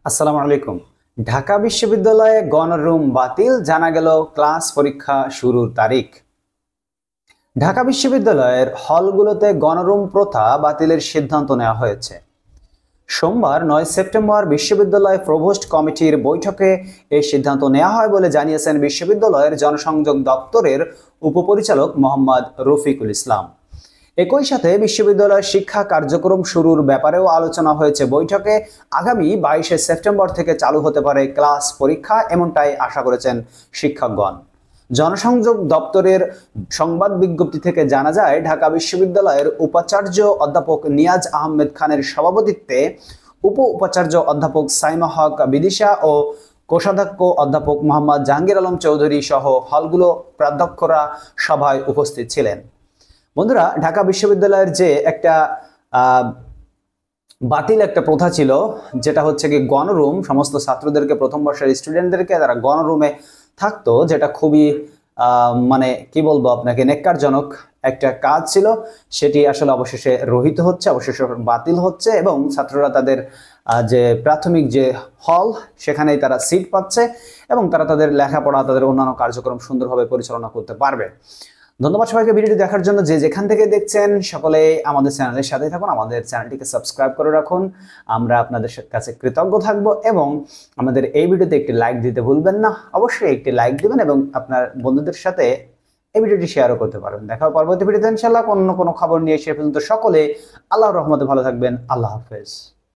আসসালামু আলাইকুম। ঢাকা বিশ্ববিদ্যালয়ে গণরুম বাতিল, জানা গেল ক্লাস পরীক্ষা শুরুর তারিখ। ঢাকা বিশ্ববিদ্যালয়ের হলগুলোতে গণরুম প্রথা বাতিলের সিদ্ধান্ত নেওয়া হয়েছে। সোমবার 9 সেপ্টেম্বর বিশ্ববিদ্যালয় প্রভোস্ট কমিটির বৈঠকে এই সিদ্ধান্ত নেওয়া হয় বলে জানিয়েছেন বিশ্ববিদ্যালয়ের জনসংযোগ দপ্তরের উপপরিচালক মোহাম্মদ রফিকুল ইসলাম। একই সাথে বিশ্ববিদ্যালয়ের শিক্ষা কার্যক্রম শুরুর ব্যাপারেও আলোচনা হয়েছে বৈঠকে। আগামী 22 সেপ্টেম্বর থেকে চালু হতে পারে ক্লাস পরীক্ষা, এমনটাই আশা করেছেন শিক্ষকগণ। জনসংযোগ দপ্তরের সংবাদ বিজ্ঞপ্তি থেকে জানা যায়, ঢাকা বিশ্ববিদ্যালয়ের উপাচার্য অধ্যাপক নিয়াজ আহমেদ খানের সভাপতিত্বে উপ উপাচার্য অধ্যাপক সাইমা হক বিদিশা ও কোষাধ্যক্ষ অধ্যাপক মোহাম্মদ জাহাঙ্গীর আলম চৌধুরী সহ হলগুলো প্রাধ্যক্ষরা সভায় উপস্থিত ছিলেন। বন্ধুরা, ঢাকা বিশ্ববিদ্যালয়ের যে একটা বাতিল একটা প্রথা ছিল, যেটা হচ্ছে কি গণরুম, সমস্ত ছাত্রদেরকে, প্রথম বর্ষের স্টুডেন্টদেরকে তারা গণরুমে থাকতো, যেটা খুবই মানে কি বলবো আপনাকে, নেক্কারজনক একটা কাজ ছিল। সেটি আসলে অবশেষে রহিত হচ্ছে, অবশেষে বাতিল হচ্ছে এবং ছাত্ররা তাদের যে প্রাথমিক যে হল, সেখানেই তারা সিট পাচ্ছে এবং তারা তাদের লেখাপড়া, তাদের অন্যান্য কার্যক্রম সুন্দরভাবে পরিচালনা করতে পারবে। ধন্যবাদ সবাইকে ভিডিওটি দেখার জন্য। যে যেখান থেকে দেখছেন সকলে আমাদের চ্যানেলের সাথে থাকুন, আমাদের চ্যানেলটিকে সাবস্ক্রাইব করে রাখুন। আমরা আপনাদের কাছে কৃতজ্ঞ থাকব এবং আমাদের এই ভিডিওতে একটি লাইক দিতে ভুলবেন না। অবশ্যই একটি লাইক দিবেন এবং আপনার বন্ধুদের সাথে এই ভিডিওটি শেয়ারও করতে পারবেন। দেখা হবে পরবর্তী ভিডিওতে ইনশাআল্লাহ অন্য কোনো খবর নিয়ে। সে পর্যন্ত সকলে আল্লাহর রহমতে ভালো থাকবেন। আল্লাহ হাফেজ।